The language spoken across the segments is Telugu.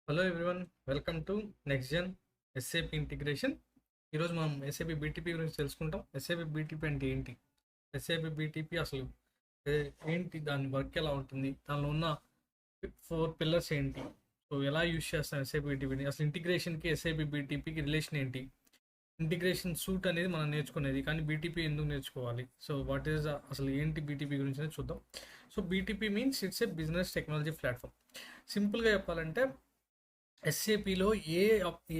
Hello everyone, welcome to next gen SAP integration. ఈరోజు మనం ఎస్ఏపి బీటీపీ గురించి తెలుసుకుంటాం. ఎస్ఏపి బీటీపీ అంటే ఏంటి, ఎస్ఏపి బీటీపీ అసలు ఏంటి, దాని వర్క్ ఎలా ఉంటుంది, దానిలో ఉన్న 4 పిల్లర్స్ ఏంటి, సో ఎలా యూజ్ చేస్తాం ఎస్ఏపి బీటీపీని, అసలు ఇంటిగ్రేషన్కి ఎస్ఏపి బీటీపీకి రిలేషన్ ఏంటి, ఇంటిగ్రేషన్ సూట్ అనేది మనం నేర్చుకునేది, కానీ బీటీపీ ఎందుకు నేర్చుకోవాలి, సో వాట్ ఈస్ అసలు ఏంటి బీటీపీ గురించి చూద్దాం. So BTP means it's a business technology platform. సింపుల్గా చెప్పాలంటే ఎస్ఏపిలో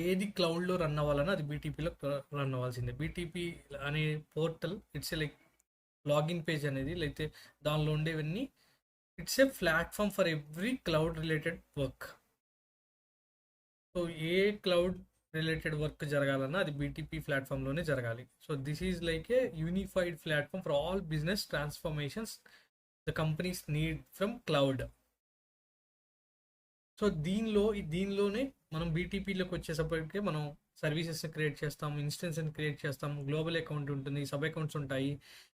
ఏది క్లౌడ్లో రన్ అవ్వాలన్నా అది బీటీపీలో రన్ అవ్వాల్సిందే. బీటీపీ అనే portal it's a like login page అనేది, లేకపోతే దానిలో ఉండేవన్నీ it's a platform for every cloud related work. So A cloud related work జరగాలన్నా అది బీటీపీ ప్లాట్ఫామ్లోనే జరగాలి. So this is like a unified platform for all business transformations the companies need from cloud. So దీనిలోనే మనం బీటీపీలోకి వచ్చేసప్పటికే మనం సర్వీసెస్ క్రియేట్ చేస్తాం, ఇన్స్టెన్స్ని క్రియేట్ చేస్తాం, గ్లోబల్ అకౌంట్ ఉంటుంది, సబ్ అకౌంట్స్ ఉంటాయి,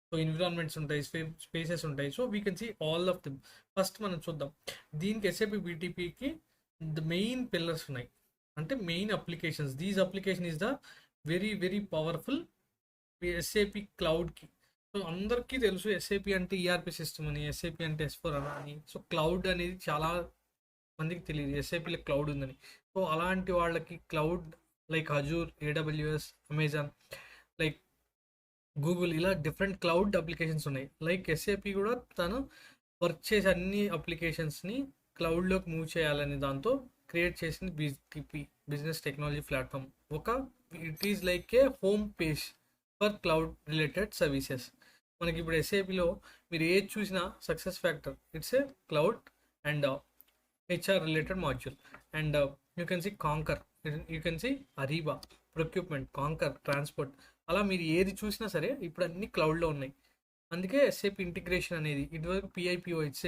సో ఎన్విరాన్మెంట్స్ ఉంటాయి, స్పేసెస్ ఉంటాయి. So we can see all of them. First మనం చూద్దాం, దీనికి ఎస్ఏపి బీటీపీకి ద మెయిన్ పిల్లర్స్ ఉన్నాయి, అంటే main applications. These application is the very very powerful SAP క్లౌడ్కి. సో అందరికీ తెలుసు ఎస్ఏపి అంటే ఈఆర్పి సిస్టమ్ అని, ఎస్ఏపి అంటే S4 అని. సో క్లౌడ్ అనేది చాలా మందికి తెలియదు ఎస్ఐపిలో క్లౌడ్ ఉందని. సో అలాంటి వాళ్ళకి cloud like Azure, AWS, Amazon, like Google, ఇలా డిఫరెంట్ క్లౌడ్ అప్లికేషన్స్ ఉన్నాయి. లైక్ ఎస్ఏపి కూడా తను వర్క్ చేసే అన్ని అప్లికేషన్స్ని క్లౌడ్లోకి మూవ్ చేయాలని దాంతో క్రియేట్ చేసింది BTP, business technology platform. It is like A home page for cloud related services. మనకి ఇప్పుడు ఎస్ఏపిలో మీరు ఏది చూసినా success factor it's a cloud and HR related module, and you can see Concur, you can see Ariba, procurement, Concur, transport. అలా మీరు ఏది చూసినా సరే ఇప్పుడు అన్ని క్లౌడ్లో ఉన్నాయి. అందుకే ఎస్ఏపి ఇంటిగ్రేషన్ అనేది ఇటువరకు PIPO it's,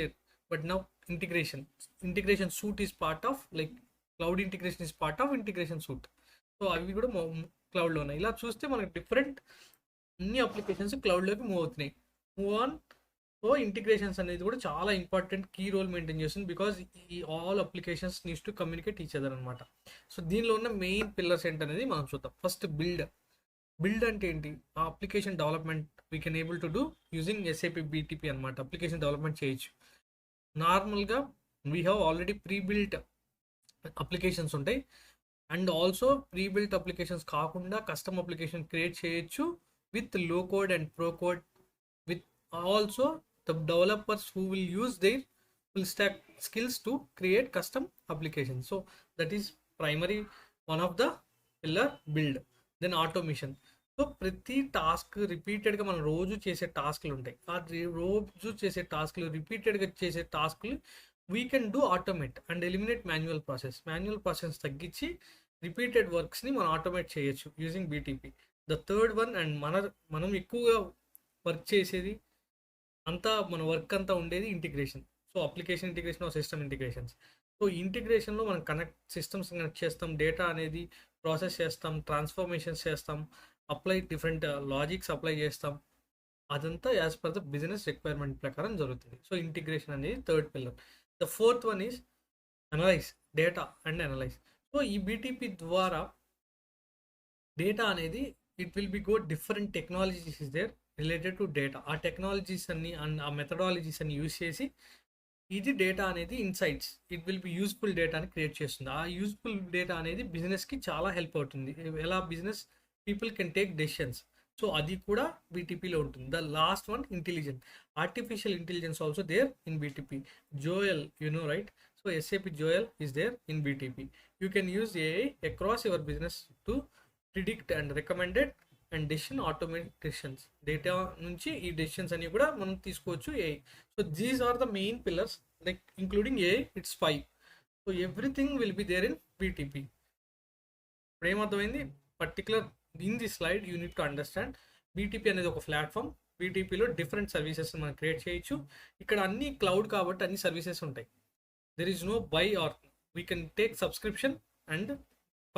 but now integration suite is part of like cloud integration is part of integration suite. So అవి కూడా క్లౌడ్లో ఉన్నాయి. ఇలా చూస్తే మనకి డిఫరెంట్ అన్ని అప్లికేషన్స్ క్లౌడ్లోకి మూవ్ అవుతున్నాయి. Move on. సో ఇంటిగ్రేషన్స్ అనేది కూడా చాలా ఇంపార్టెంట్ కీ రోల్ మెయింటైన్ చేస్తుంది, బికాజ్ ఈ all applications needs to communicate each other అనమాట. సో దీనిలో ఉన్న మెయిన్ పిల్లర్స్ ఏంటనేది మనం చూద్దాం. ఫస్ట్ బిల్డ్ అంటే ఏంటి, ఆ application development we can able to do using SAP BTP అనమాట. అప్లికేషన్ డెవలప్మెంట్ చేయొచ్చు. నార్మల్గా we have already prebuilt applications ఉంటాయి, అండ్ ఆల్సో ప్రీబిల్ట్ అప్లికేషన్స్ కాకుండా కస్టమ్ అప్లికేషన్ క్రియేట్ చేయొచ్చు విత్ లో code and pro code, with also the developers who will use their full stack skills to create custom applications. So that is primary one of the pillar build. Then automation. So ప్రతి టాస్క్ రిపీటెడ్గా మనం రోజు చేసే టాస్క్లు ఉంటాయి. ఆ రోజు చేసే టాస్క్లు, రిపీటెడ్గా చేసే టాస్క్లు we can do automate and eliminate manual process తగ్గించి రిపీటెడ్ వర్క్స్ని మనం ఆటోమేట్ చేయొచ్చు using BTP. The third one, and మనం ఎక్కువగా వర్క్ చేసేది అంతా, మన వర్క్ అంతా ఉండేది integration. So application integration, system integrations. So ఇంటిగ్రేషన్లో మనం సిస్టమ్స్ కనెక్ట్ చేస్తాం, డేటా అనేది ప్రాసెస్ చేస్తాం, ట్రాన్స్ఫర్మేషన్స్ చేస్తాం, డిఫరెంట్ లాజిక్స్ అప్లై చేస్తాం. అదంతా as per the business requirement ప్రకారం జరుగుతుంది. సో ఇంటిగ్రేషన్ అనేది third pillar. The fourth one is data and analyse. So ఈ బీటీపీ ద్వారా డేటా అనేది it will be go different technologies is there related to data. ఆ టెక్నాలజీస్ అన్ని అండ్ ఆ మెథడాలజీస్ అన్ని యూజ్ చేసి ఇది డేటా అనేది insights, it will be useful డేటాని క్రియేట్ చేస్తుంది. ఆ యూస్ఫుల్ డేటా అనేది బిజినెస్కి చాలా హెల్ప్ అవుతుంది. ఎలా business people can take decisions. So అది కూడా బీటీపీలో ఉంటుంది. The last one, artificial intelligence also there in BTP. Joule, right? So SAP Joule is there in BTP. You can use AI across your business to predict and recommended and decision automate decisions. Data నుంచి ఈ డెసిషన్స్ అన్ని కూడా మనం తీసుకోవచ్చు AI. So these are the main pillars, like including AI it's 5. So everything will be there in BTP. ఇప్పుడు ఏమర్థమైంది, particular in the slide you need to understand BTP అనేది ఒక ప్లాట్ఫామ్. బీటీపీలో డిఫరెంట్ సర్వీసెస్ మనం క్రియేట్ చేయొచ్చు. ఇక్కడ అన్ని క్లౌడ్ కాబట్టి అన్ని సర్వీసెస్ ఉంటాయి. There is no buy or, we can take subscription and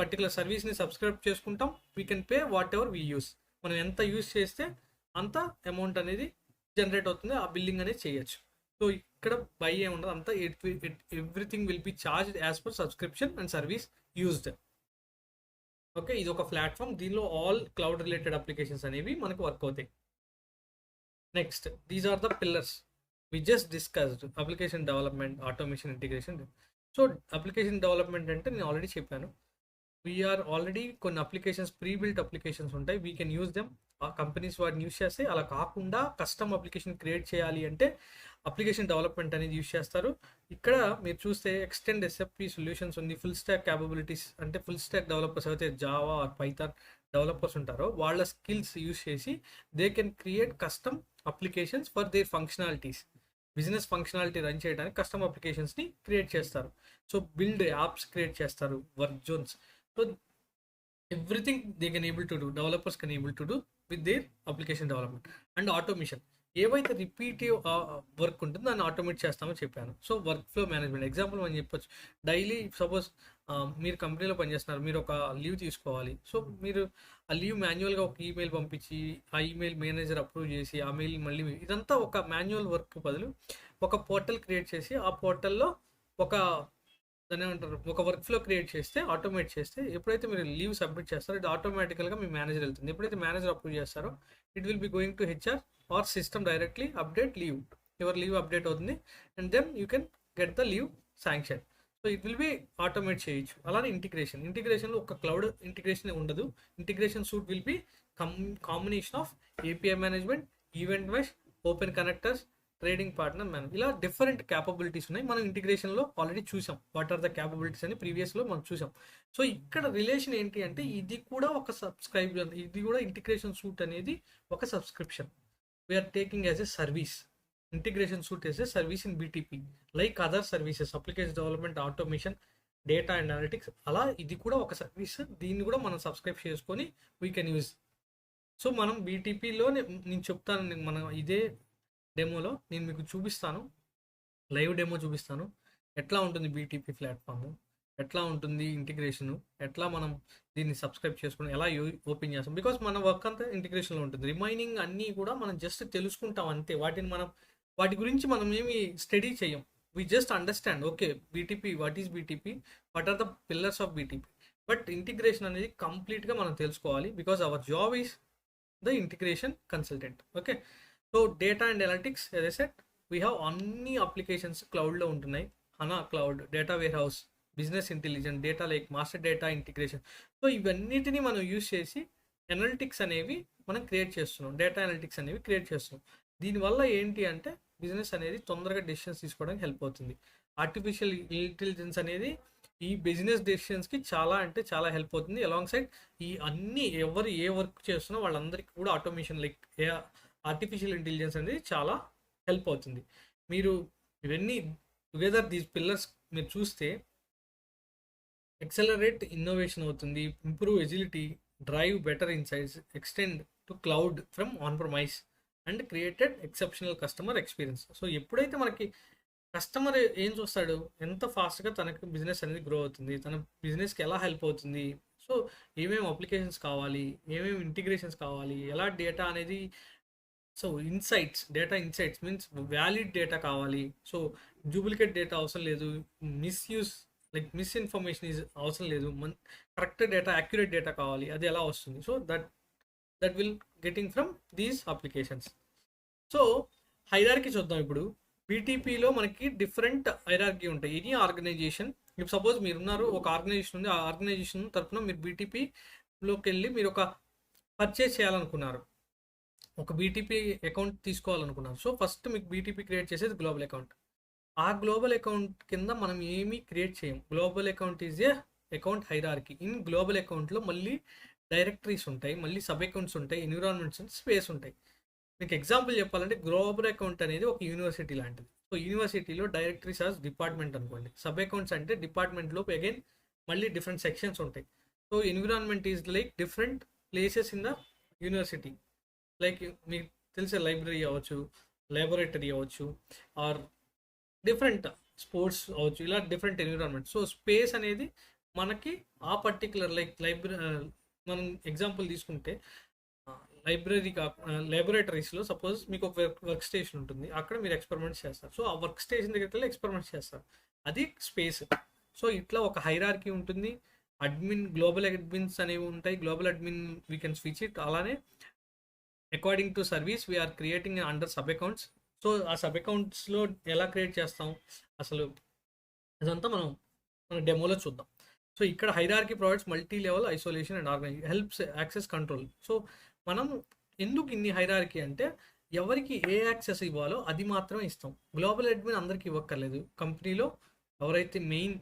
particular సర్వీస్ని సబ్స్క్రైబ్ చేసుకుంటాం. We can pay whatever we use. మనం ఎంత యూస్ చేస్తే అంత అమౌంట్ అనేది జనరేట్ అవుతుంది, ఆ బిల్లింగ్ అనేది చేయొచ్చు. సో ఇక్కడ బై ఏముండదు, అంతా everything will be charged as per subscription and service used. Okay, ఇది ఒక ప్లాట్ఫామ్, దీనిలో ఆల్ క్లౌడ్ రిలేటెడ్ అప్లికేషన్స్ అనేవి మనకు వర్క్ అవుతాయి. Next, these are the pillars we just discussed. Application development, automation, integration. So application development అంటే నేను ఆల్రెడీ చెప్పాను, వీఆర్ ఆల్రెడీ కొన్ని అప్లికేషన్స్, ప్రీ బిల్ట్ అప్లికేషన్స్ ఉంటాయి, వీ కెన్ యూజ్ దెమ్. ఆ కంపెనీస్ వాటిని యూస్ చేస్తే, అలా కాకుండా కస్టమ్ అప్లికేషన్ క్రియేట్ చేయాలి అంటే అప్లికేషన్ డెవలప్మెంట్ అనేది యూస్ చేస్తారు. ఇక్కడ మీరు చూస్తే ఎక్స్టెండ్ ఎస్ఎఫ్పి సొల్యూషన్స్ ఉంది, ఫుల్ స్టాక్ క్యాపబిలిటీస్, అంటే ఫుల్ స్టాక్ డెవలపర్స్ అయితే జావా ఆర్ పైథాన్ డెవలపర్స్ ఉంటారో వాళ్ళ స్కిల్స్ యూస్ చేసి they can create custom applications for their functionalities. Business functionality run చేయడానికి కస్టమ్ అప్లికేషన్స్ని క్రియేట్ చేస్తారు. సో బిల్డ్ యాప్స్ క్రియేట్ చేస్తారు, work zones. So everything they can able to do, developers can able to do with their application development. And automation, ఏవైతే రిపీటివ్ వర్క్ ఉంటుందో దాన్ని ఆటోమేట్ చేస్తామని చెప్పాను. So work flow management example మనం చెప్పొచ్చు. డైలీ సపోజ్ మీరు కంపెనీలో పనిచేస్తున్నారు, మీరు ఒక లీవ్ తీసుకోవాలి. సో మీరు ఆ లీవ్ మాన్యువల్గా ఒక ఈమెయిల్ పంపించి, ఆ ఈమెయిల్ మేనేజర్ అప్రూవ్ చేసి, ఆ మెయిల్ మళ్ళీ ఇదంతా ఒక మాన్యువల్ వర్క్ బదులు ఒక పోర్టల్ క్రియేట్ చేసి, ఆ పోర్టల్లో ఒక దాన్ని ఏమంటారు, ఒక వర్క్ ఫ్లో క్రియేట్ చేస్తే, ఆటోమేట్ చేస్తే, ఎప్పుడైతే మీరు లీవ్ సబ్మిట్ చేస్తారో ఇది ఆటోమేటికల్గా మీ మేనేజర్ వెళ్తుంది. ఎప్పుడైతే మేనేజర్ అప్రూవ్ చేస్తారో it will be going to HR our system directly update leave. Your leave update అవుతుంది and then you can get the leave sanction. So it will be automate చేయొచ్చు. అలానే ఇంటిగ్రేషన్లో ఒక క్లౌడ్ ఇంటిగ్రేషన్ ఉండదు. Integration suite will be combination of API management, event mesh, open connectors, trading partner manage, ఇలా డిఫరెంట్ క్యాపబిలిటీస్ ఉన్నాయి. మనం ఇంటిగ్రేషన్లో ఆల్రెడీ చూసాం వాట్ ఆర్ ద క్యాపబిలిటీస్ అని ప్రీవియస్లో మనం చూసాం. సో ఇక్కడ రిలేషన్ ఏంటి అంటే ఇది కూడా ఒక సబ్స్క్రైబర్, ఇది కూడా ఇంటిగ్రేషన్ సూట్ అనేది ఒక subscription. We are taking as a service. Integration suite as a service in BTP like other services, application development, automation, data and analytics. అలా ఇది కూడా ఒక సర్వీస్, దీన్ని కూడా మనం సబ్స్క్రైబ్ చేసుకొని వీ కెన్ యూజ్. సో మనం బీటీపీలో నేను చెప్తాను, మన ఇదే డెమోలో నేను మీకు చూపిస్తాను, లైవ్ డెమో చూపిస్తాను ఎట్లా ఉంటుంది బీటీపీ ప్లాట్ఫామ్, ఎట్లా ఉంటుంది ఇంటిగ్రేషను, ఎట్లా మనం దీన్ని సబ్స్క్రైబ్ చేసుకుని ఎలా ఓపెన్ చేస్తాం. బికాస్ మన వర్క్ అంతా ఇంటిగ్రేషన్లో ఉంటుంది, రిమైనింగ్ అన్నీ కూడా మనం జస్ట్ తెలుసుకుంటాం అంతే. వాటి గురించి మనం ఏమి స్టడీ చేయం. We just understand, okay BTP, what is BTP, what are the pillars of BTP. But integration అనేది కంప్లీట్గా మనం తెలుసుకోవాలి, because our job is the integration consultant. Okay, so data and analytics, as I said, we have అన్ని అప్లికేషన్స్ క్లౌడ్లో ఉంటున్నాయి. HANA cloud, data warehouse, business intelligence, data lake, master data integration. So ఇవన్నిటిని మనం యూజ్ చేసి అనలిటిక్స్ అనేవి మనం క్రియేట్ చేస్తున్నాం, డేటా అనలిటిక్స్ అనేవి క్రియేట్ చేస్తున్నాం. దీనివల్ల ఏంటి అంటే బిజినెస్ అనేది తొందరగా డెసిషన్స్ తీసుకోవడానికి హెల్ప్ అవుతుంది. ఆర్టిఫిషియల్ ఇంటెలిజెన్స్ అనేది ఈ బిజినెస్ డెసిషన్స్కి చాలా అంటే చాలా హెల్ప్ అవుతుంది. అలాంగ్ సైడ్ ఈ అన్ని ఎవరు ఏ వర్క్ చేస్తున్నా వాళ్ళందరికీ కూడా ఆటోమేషన్ లైక్ ఆర్టిఫిషియల్ ఇంటెలిజెన్స్ అనేది చాలా హెల్ప్ అవుతుంది. మీరు ఇవన్నీ టుగెదర్ దీస్ పిల్లర్స్ మీరు చూస్తే ఎక్సలరేట్ ఇన్నోవేషన్ అవుతుంది, improve agility, drive better insights, extend to cloud from on price and created exceptional customer experience. So ఎప్పుడైతే మనకి కస్టమర్ ఏం చూస్తాడు, ఎంత ఫాస్ట్గా తనకి బిజినెస్ అనేది గ్రో అవుతుంది, తన బిజినెస్కి ఎలా హెల్ప్ అవుతుంది, సో ఏమేమి అప్లికేషన్స్ కావాలి, ఏమేమి ఇంటిగ్రేషన్స్ కావాలి, ఎలా డేటా అనేది, so insights, data insights means valid data కావాలి, సో డూప్లికేట్ డేటా అవసరం లేదు, మిస్యూజ్ లైక్ మిస్ఇన్ఫర్మేషన్ అవసరం లేదు, కరెక్ట్ డేటా, యాక్యురేట్ డేటా కావాలి, అది ఎలా వస్తుంది. So that will getting from these applications. So hierarchy చూద్దాం ఇప్పుడు. బీటీపీలో మనకి డిఫరెంట్ హైరార్కీ ఉంటాయి. ఎనీ ఆర్గనైజేషన్, ఇప్పుడు సపోజ్ మీరున్నారు, ఒక ఆర్గనైజేషన్ ఉంది, ఆ ఆర్గనైజేషన్ తరఫున మీరు బీటీపీలోకి వెళ్ళి మీరు ఒక పర్చేస్ చేయాలనుకున్నారు, ఒక బీటీపీ అకౌంట్ తీసుకోవాలనుకున్నారు. సో ఫస్ట్ మీకు బీటీపీ క్రియేట్ చేసేది గ్లోబల్ అకౌంట్. ఆ గ్లోబల్ అకౌంట్ కింద మనం ఏమీ క్రియేట్ చేయం. Global account is a account hierarchy. In global అకౌంట్లో మళ్ళీ డైరెక్టరీస్ ఉంటాయి, మళ్ళీ సబ్ అకౌంట్స్ ఉంటాయి, ఎన్విరాన్మెంట్స్, స్పేస్ ఉంటాయి. మీకు ఎగ్జాంపుల్ చెప్పాలంటే గ్లోబల్ అకౌంట్ అనేది ఒక యూనివర్సిటీ లాంటిది. సో యూనివర్సిటీలో డైరెక్టరీస్ ఆస్ డిపార్ట్మెంట్ అనుకోండి, సబ్ అకౌంట్స్ అంటే డిపార్ట్మెంట్లో అగైన్ మళ్ళీ డిఫరెంట్ సెక్షన్స్ ఉంటాయి. So environment is like different places in the university, like మీకు తెలిసే లైబ్రరీ అవ్వచ్చు, లాబొరేటరీ అవ్వచ్చు, ఆర్ డిఫరెంట్ స్పోర్ట్స్ అవ్వచ్చు, ఇలా డిఫరెంట్ ఎన్విరాన్మెంట్. సో స్పేస్ అనేది మనకి ఆ పర్టికులర్ లైక్ లైబ్రరీ, మనం ఎగ్జాంపుల్ తీసుకుంటే లైబ్రరీ లాబొరేటరీస్లో సపోజ్ మీకు ఒక వర్క్ స్టేషన్ ఉంటుంది, అక్కడ మీరు ఎక్స్పెరిమెంట్స్ చేస్తారు. సో ఆ వర్క్ స్టేషన్ దగ్గరికి వెళ్ళి ఎక్స్పెరిమెంట్స్ చేస్తారు, అది స్పేస్. సో ఇట్లా ఒక హైరార్కీ ఉంటుంది. గ్లోబల్ అడ్మిన్స్ అనేవి ఉంటాయి. Global admin we can switch it. అలానే according to service we're creating under sub accounts. So ఆ సబ్ అకౌంట్స్లో ఎలా క్రియేట్ చేస్తాం అసలు అదంతా మనం డెమోలో చూద్దాం. సో ఇక్కడ hierarchy provides multi level isolation and organise helps access control. So మనం ఎందుకు ఇన్ని హైరార్కీ అంటే ఎవరికి ఏ యాక్సెస్ ఇవ్వాలో అది మాత్రమే ఇస్తాం. గ్లోబల్ అడ్మిన్ అందరికి ఇవ్వక్కర్లేదు. కంపెనీలో ఎవరైతే మెయిన్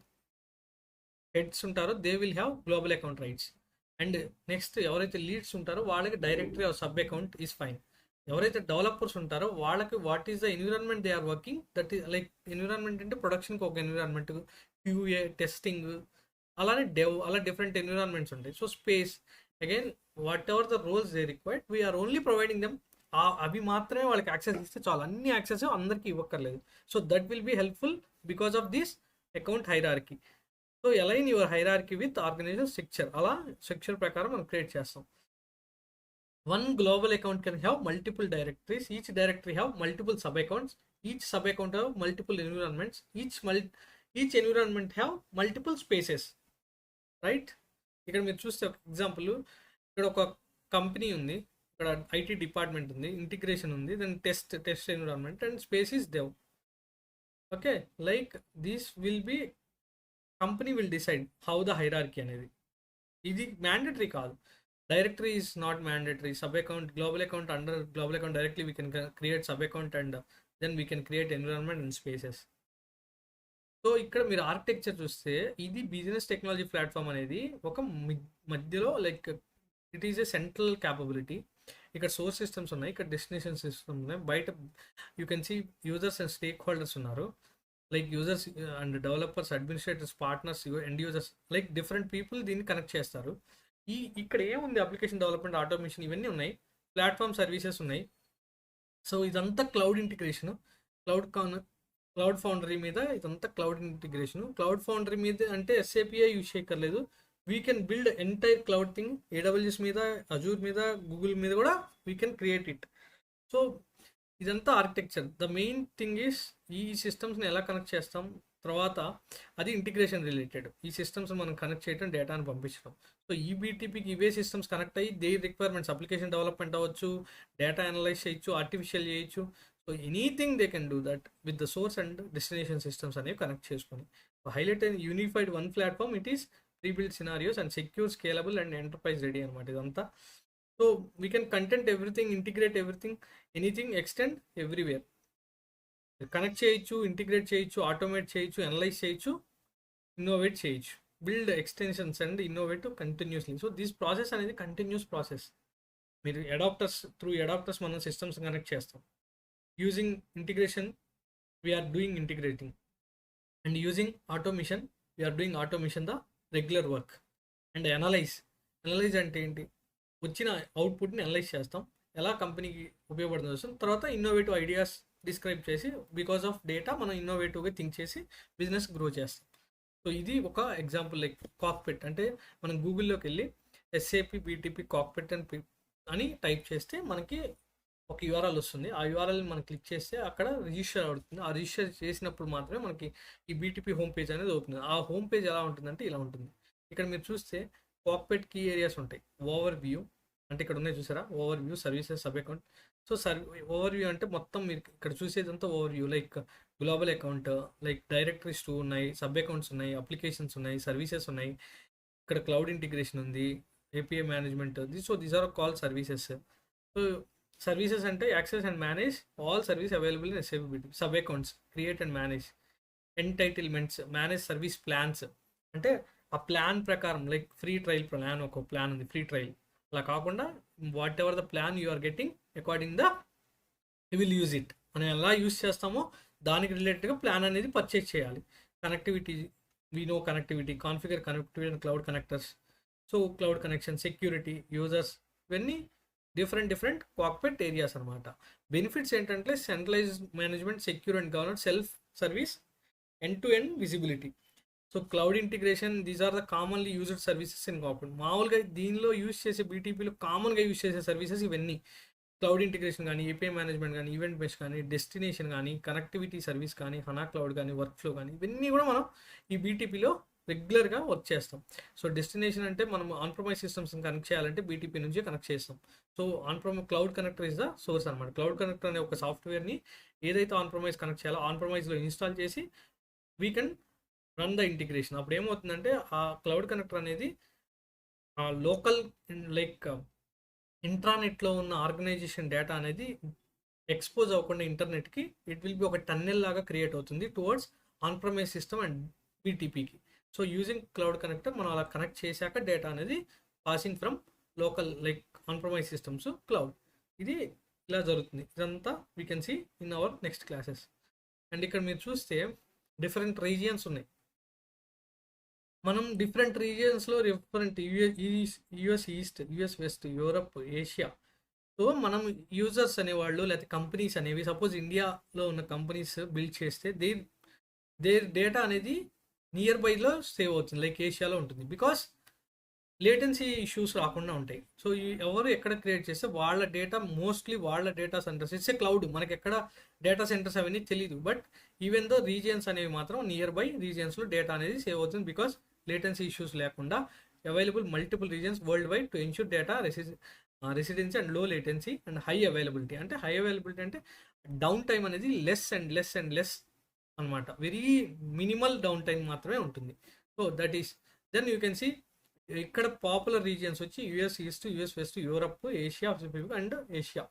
హెడ్స్ ఉంటారో they will have global account rights. And next ఎవరైతే లీడ్స్ ఉంటారో వాళ్ళకి directory or sub account is fine. ఎవరైతే డెవలపర్స్ ఉంటారో వాళ్ళకి what is the environment they are working, that is like environment అంటే ప్రొడక్షన్కి ఒక ఎన్విరాన్మెంట్, క్యూఏ టెస్టింగ్, అలానే అలా డిఫరెంట్ ఎన్విరాన్మెంట్స్ ఉంటాయి. So space again whatever the roles they required we are only providing them. అవి మాత్రమే వాళ్ళకి యాక్సెస్ ఇస్తే చాలు, అన్ని యాక్సెస్ అందరికీ ఇవ్వక్కర్లేదు. So that will be helpful because of this account hierarchy. So align your hierarchy with organisation structure, అలా స్ట్రక్చర్ ప్రకారం మనం క్రియేట్ చేస్తాం. One global account can have multiple directories. Each directory have multiple sub accounts. Each sub account have multiple environments. Each environment have multiple spaces. Right? ఇక్కడ మీరు చూస్తే ఒక ఎగ్జాంపుల్, ఇక్కడ ఒక కంపెనీ ఉంది, ఇక్కడ ఐటీ డిపార్ట్మెంట్ ఉంది, ఇంటిగ్రేషన్ ఉంది, then test environment and space is dev. Okay, like this will be company will decide how the hierarchy అనేది. ఇది మ్యాండేటరీ కాదు. Directory is not mandatory. Sub account, global account, under global account directly we can create sub account and then we can create environment and spaces. So ఇక్కడ మీరు ఆర్కిటెక్చర్ చూస్తే ఇది బిజినెస్ టెక్నాలజీ ప్లాట్ఫామ్ అనేది ఒక మధ్యలో like it is a central capability. ఇక్కడ సోర్స్ సిస్టమ్స్ ఉన్నాయి, ఇక్కడ డెస్టినేషన్ సిస్టమ్స్ ఉన్నాయి, బయట you can see users and stakeholders ఉన్నారు, like users and developers, administrators, partners, end users, like different people దీన్ని కనెక్ట్ చేస్తారు. ఇక్కడ ఏముంది, అప్లికేషన్ డెవలప్మెంట్, ఆటోమేషన్ ఇవన్నీ ఉన్నాయి, ప్లాట్ఫామ్ సర్వీసెస్ ఉన్నాయి. సో ఇదంతా క్లౌడ్ ఇంటిగ్రేషన్, క్లౌడ్ ఫౌండరీ మీద ఇదంతా క్లౌడ్ ఇంటిగ్రేషన్. క్లౌడ్ ఫౌండరీ మీద అంటే ఎస్ఏపిఐ యూజ్ చేయక్కర్లేదు, we can build entire cloud thing. AWS మీద, అజూర్ మీద, గూగుల్ మీద కూడా we can create it. So ఇదంతా architecture. The main thing is ఈ సిస్టమ్స్ని ఎలా కనెక్ట్ చేస్తాం, తర్వాత అది ఇంటిగ్రేషన్ రిలేటెడ్. ఈ సిస్టమ్స్ మనం కనెక్ట్ చేయడం, డేటాను పంపించడం. సో ఈ బీటీపీకి ఇవే సిస్టమ్స్ కనెక్ట్ అయ్యి దేర్ రిక్వైర్మెంట్స్, అప్లికేషన్ డెవలప్మెంట్ అవ్వచ్చు, డేటా అనలైజ్ చేయొచ్చు, ఆర్టిఫిషియల్ చేయొచ్చు. So anything they can do that with the source and destination systems అనేవి కనెక్ట్ చేసుకొని. Highlight and unified one platform, it is prebuilt scenarios and secure, scalable and enterprise ready అనమాట ఇదంతా. So we can content everything, integrate everything, anything, extend everywhere. Connect చేయొచ్చు, ఇంటిగ్రేట్ చేయొచ్చు, ఆటోమేట్ చేయొచ్చు, అనలైజ్ చేయొచ్చు, ఇన్నోవేట్ చేయొచ్చు, build extensions and innovate continuously. So this process అనేది కంటిన్యూస్ ప్రాసెస్. మీరు త్రూ అడాప్టర్స్ మనం సిస్టమ్స్ కనెక్ట్ చేస్తాం. Using integration we're doing integrating, and using automation we're doing automation the regular work. And analyse అంటే ఏంటి, వచ్చిన అవుట్పుట్ని అనలైజ్ చేస్తాం, ఎలా కంపెనీకి ఉపయోగపడుతుంది చూస్తాం. తర్వాత ఇన్నోవేటివ్ ఐడియాస్ డిస్క్రైబ్ చేసి బికాస్ ఆఫ్ డేటా మనం ఇన్నోవేటివ్గా థింక్ చేసి బిజినెస్ గ్రో చేస్తాం. సో ఇది ఒక ఎగ్జాంపుల్. లైక్ కాక్పిట్ అంటే మనం గూగుల్లోకి వెళ్ళి ఎస్ఏపి బీటీపీ కాక్పిట్ అని టైప్ చేస్తే మనకి ఒక యూఆర్ఎల్ వస్తుంది. ఆ యూఆర్ఎల్ మనం క్లిక్ చేస్తే అక్కడ రిజిస్టర్ అవుతుంది. ఆ రిజిస్టర్ చేసినప్పుడు మాత్రమే మనకి ఈ బీటీపీ హోమ్ పేజ్ అనేది ఓపెన్. ఆ హోమ్ పేజ్ ఎలా ఉంటుందంటే ఇలా ఉంటుంది. ఇక్కడ మీరు చూస్తే కాక్పిట్ కీ ఏరియాస్ ఉంటాయి. ఓవర్ వ్యూ అంటే ఇక్కడ ఉన్నాయి చూసారా, overview, services, sub account. So overview అంటే మొత్తం మీరు ఇక్కడ చూసేదంతా overview. Like global account, like directories ఉన్నాయి, సబ్ అకౌంట్స్ ఉన్నాయి, అప్లికేషన్స్ ఉన్నాయి, సర్వీసెస్ ఉన్నాయి, ఇక్కడ క్లౌడ్ ఇంటిగ్రేషన్ ఉంది, API management. So these are call services. So services అంటే access and manage all service available in SAP BTP. Sub accounts create and manage. Entitlements manage service plans అంటే ఆ ప్లాన్ ప్రకారం, లైక్ ఫ్రీ ట్రయల్ ప్లాన్, ఒక ప్లాన్ ఉంది ఫ్రీ ట్రయల్, అలా కాకుండా whatever the plan you are getting according the you will use it. మనం ఎలా యూజ్ చేస్తామో దానికి రిలేటెడ్గా ప్లాన్ అనేది పర్చేజ్ చేయాలి. Connectivity, we know connectivity, configure connectivity and cloud connectors. So cloud connection, security, users, ఇవన్నీ డిఫరెంట్ కాక్పిట్ ఏరియాస్ అనమాట. బెనిఫిట్స్ ఏంటంటే centralize management, secure and governance, self service, end to end visibility. So cloud integration these are the commonly used services in corporate. మామూలుగా దీనిలో యూజ్ చేసే బీటీపీలో కామన్గా యూజ్ చేసే సర్వీసెస్ ఇవన్నీ. క్లౌడ్ ఇంటిగ్రేషన్ కానీ, ఏపీఐ మేనేజ్మెంట్ కానీ, ఈవెంట్ బేస్ కానీ, డెస్టినేషన్ కానీ, కనెక్టివిటీ సర్వీస్ కానీ, హనా క్లౌడ్ కానీ, వర్క్ ఫ్లో కానీ, ఇవన్నీ కూడా మనం ఈ బీటీపీలో రెగ్యులర్గా వర్క్ చేస్తాం. సో డెస్టినేషన్ అంటే మనం ఆన్-ప్రైమ్ సిస్టమ్స్ని కనెక్ట్ చేయాలంటే బీటీపీ నుంచి కనెక్ట్ చేస్తాం. So on prem cloud connector is the source అనమాట. క్లౌడ్ కనెక్టర్ అనే ఒక సాఫ్ట్వేర్ని ఏదైతే ఆన్-ప్రైమ్ కనెక్ట్ చేయాలో ఆన్-ప్రైమ్లో ఇన్స్టాల్ చేసి we can run the integration. అప్పుడు ఏమవుతుందంటే ఆ క్లౌడ్ కనెక్టర్ అనేది లోకల్ లైక్ ఇంట్రానెట్లో ఉన్న ఆర్గనైజేషన్ డేటా అనేది ఎక్స్పోజ్ అవ్వకుండా ఇంటర్నెట్కి ఇట్ విల్ బి ఒక టన్నెల్ లాగా క్రియేట్ అవుతుంది టువర్డ్స్ ఆన్-ప్రైమ్ సిస్టమ్ అండ్ బీటీపీకి. సో యూజింగ్ క్లౌడ్ కనెక్టర్ మనం అలా కనెక్ట్ చేశాక డేటా అనేది passing from local like on prem systems cloud. ఇది ఇలా జరుగుతుంది. ఇదంతా we can see in our next classes. And ఇక్కడ మీరు చూస్తే డిఫరెంట్ రీజియన్స్ ఉన్నాయి. మనం డిఫరెంట్ రీజియన్స్లో different US east, US west, Europe, Asia. So మనం యూజర్స్ అనేవాళ్ళు లేకపోతే కంపెనీస్ అనేవి సపోజ్ ఇండియాలో ఉన్న కంపెనీస్ బిల్డ్ చేస్తే దేర్ డేటా అనేది నియర్ బైలో సేవ్ అవుతుంది, లైక్ ఏషియాలో ఉంటుంది. బికాస్ లేటెన్సీ ఇష్యూస్ రాకుండా ఉంటాయి. సో ఎవరు ఎక్కడ క్రియేట్ చేస్తే వాళ్ళ డేటా మోస్ట్లీ వాళ్ళ data centres it's a cloud, మనకి ఎక్కడ డేటా సెంటర్స్ అవన్నీ తెలియదు. బట్ ఈవెన్ దో రీజియన్స్ అనేవి మాత్రం నియర్ బై రీజియన్స్లో డేటా అనేది సేవ్ అవుతుంది. బికాస్ లేటెన్సీ ఇష్యూస్ లేకుండా available multiple regions world wide to ensure data residency and low latency and high availability. అంటే హై అవైలబిలిటీ అంటే డౌన్ టైమ్ అనేది less and less and less అనమాట. వెరీ మినిమల్ డౌన్ టైం మాత్రమే ఉంటుంది. So that is then you can see ఇక్కడ పాపులర్ రీజియన్స్ వచ్చి US east, US west, Europe, Asia Pacific and Asia.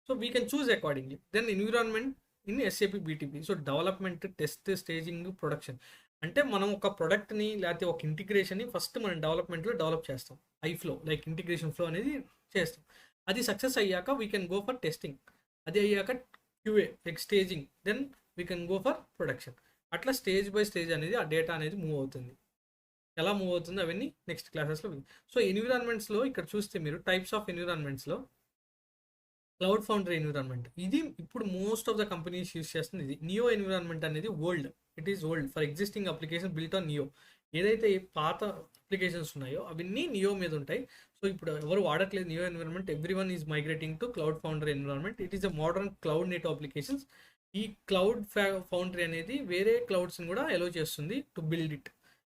So we can choose accordingly. Then environment in SAP BTP. So development, test, staging, production. అంటే మనం ఒక ప్రొడక్ట్ని లేకపోతే ఒక ఇంటిగ్రేషన్ని ఫస్ట్ మనం డెవలప్మెంట్లో డెవలప్ చేస్తాం. ఐఫ్లో లైక్ ఇంటిగ్రేషన్ ఫ్లో అనేది చేస్తాం. అది సక్సెస్ అయ్యాక we can go for testing. అది అయ్యాక QA like staging. Then we can go for production. అట్లా స్టేజ్ బై స్టేజ్ అనేది ఆ డేటా అనేది మూవ్ అవుతుంది. ఎలా మూవ్ అవుతుంది అవన్నీ నెక్స్ట్ క్లాసెస్లో. సో ఎన్విరాన్మెంట్స్లో ఇక్కడ చూస్తే మీరు టైప్స్ ఆఫ్ ఎన్విరాన్మెంట్స్లో క్లౌడ్ ఫౌండరీ ఎన్విరాన్మెంట్ ఇది ఇప్పుడు most of the companies use చేస్తుంది. ఇది నియో ఎన్విరాన్మెంట్ అనేది old, it is old for existing application built on Neo. ఏదైతే పాత అప్లికేషన్స్ ఉన్నాయో అవన్నీ నియో మీద ఉంటాయి. సో ఇప్పుడు ఎవరు వాడట్లేదు Neo environment. Every one is migrating to Cloud Foundry environment. It is a modern cloud native applications. ఈ క్లౌడ్ ఫౌండరీ అనేది వేరే క్లౌడ్స్ని కూడా అలో చేస్తుంది to build it.